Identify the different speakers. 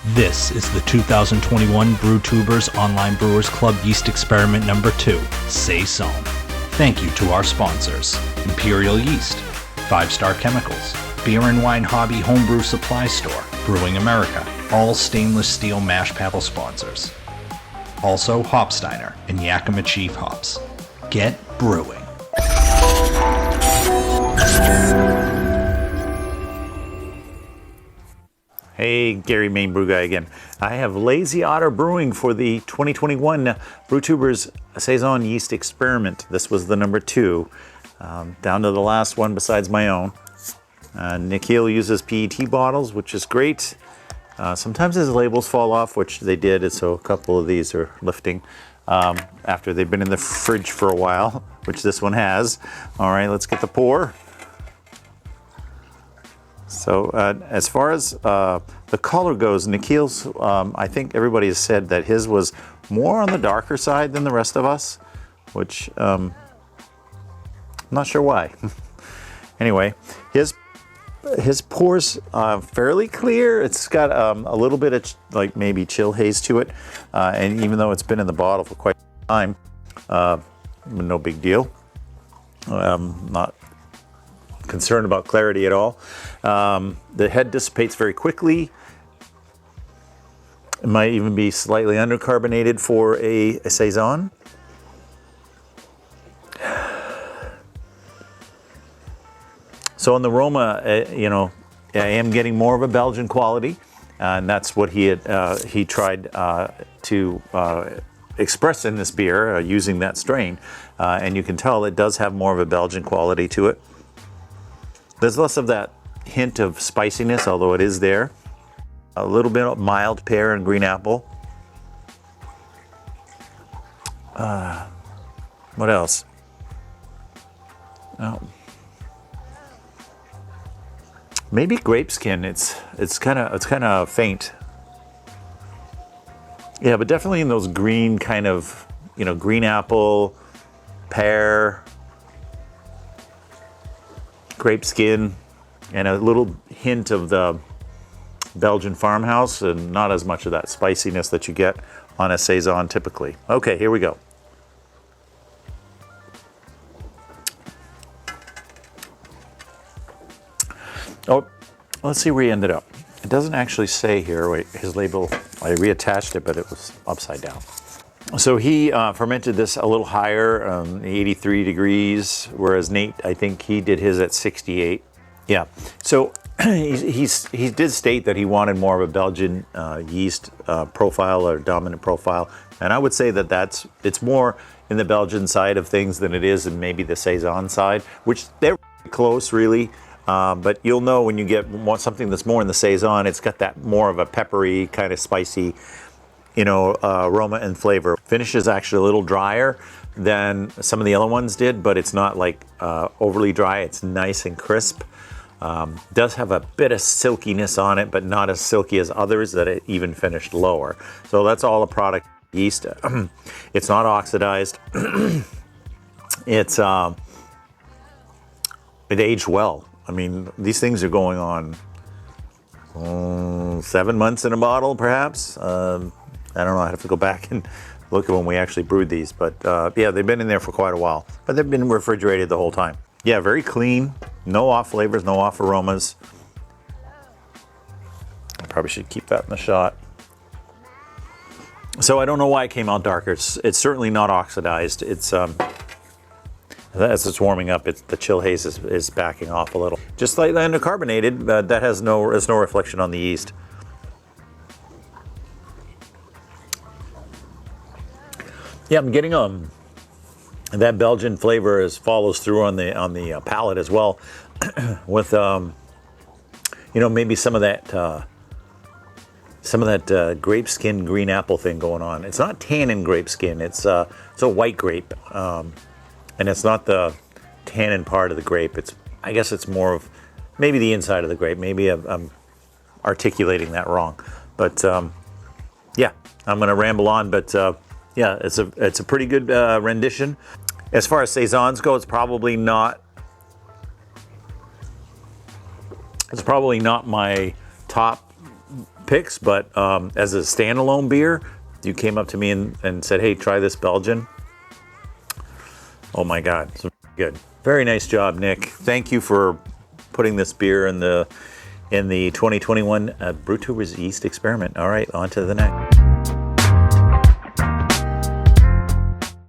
Speaker 1: This is the 2021 Brewtubers Online Brewers Club Yeast Experiment number 2, Saison. Thank you to our sponsors, Imperial Yeast, 5 Star Chemicals, Beer and Wine Hobby Homebrew Supply Store, Brewing America, all stainless steel mash paddle sponsors. Also Hopsteiner and Yakima Chief Hops. Get brewing.
Speaker 2: Hey, Gary, Main Brew Guy again. I have Lazy Otter Brewing for the 2021 Brewtubers Saison Yeast Experiment. This was the number 2, down to the last one besides my own. Nikhil uses PET bottles, which is great. Sometimes his labels fall off, which they did, so a couple of these are lifting after they've been in the fridge for a while, which this one has. All right, let's get the pour. So as far as the color goes, Nikhil's, I think everybody has said that his was more on the darker side than the rest of us, which I'm not sure why. Anyway, his pours fairly clear. It's got a little bit of like maybe chill haze to it, and even though it's been in the bottle for quite some time, no big deal. Not concerned about clarity at all. The head dissipates very quickly. It might even be slightly undercarbonated for a Saison. So in the aroma, I am getting more of a Belgian quality, and that's what he tried to express in this beer using that strain. And you can tell it does have more of a Belgian quality to it. There's less of that hint of spiciness, although it is there. A little bit of mild pear and green apple. What else? Oh. Maybe grape skin. It's kind of faint. Yeah, but definitely in those green kind of, green apple, pear, grape skin, and a little hint of the Belgian farmhouse, and not as much of that spiciness that you get on a Saison typically. Okay, here we go. Oh, let's see where he ended up. It doesn't actually say here. Wait, his label, I reattached it, but it was upside down. So he fermented this a little higher, 83 degrees, whereas Nate, I think he did his at 68. Yeah, so he did state that he wanted more of a Belgian yeast profile or dominant profile, and I would say that it's more in the Belgian side of things than it is in maybe the Saison side, which they're close really. But you'll know when you get something that's more in the Saison, it's got that more of a peppery, kind of spicy, aroma and flavor. Finish is actually a little drier than some of the other ones did, but it's not like overly dry. It's nice and crisp. Does have a bit of silkiness on it, but not as silky as others that it even finished lower. So that's all a product yeast. It's not oxidized. It aged well. I mean, these things are going on 7 months in a bottle, perhaps. I don't know. I have to go back and look at when we actually brewed these. But yeah, they've been in there for quite a while. But they've been refrigerated the whole time. Yeah, very clean. No off flavors, no off aromas. I probably should keep that in the shot. So I don't know why it came out darker. It's certainly not oxidized. It's as it's warming up, the chill haze is backing off a little. Just slightly undercarbonated, but that has no reflection on the yeast. Yeah, I'm getting that Belgian flavor follows through on the palate as well, with maybe some of that grape skin green apple thing going on. It's not tannin grape skin. It's a white grape, and it's not the tannin part of the grape. I guess it's more of maybe the inside of the grape. Maybe I'm articulating that wrong, but yeah, I'm gonna ramble on, but. Yeah, it's a pretty good rendition. As far as Saisons go, it's probably not my top picks, but as a standalone beer, you came up to me and said, hey, try this Belgian. Oh my God, it's good. Very nice job, Nick. Thank you for putting this beer in the 2021 Brewtubers Yeast Experiment. All right, on to the next.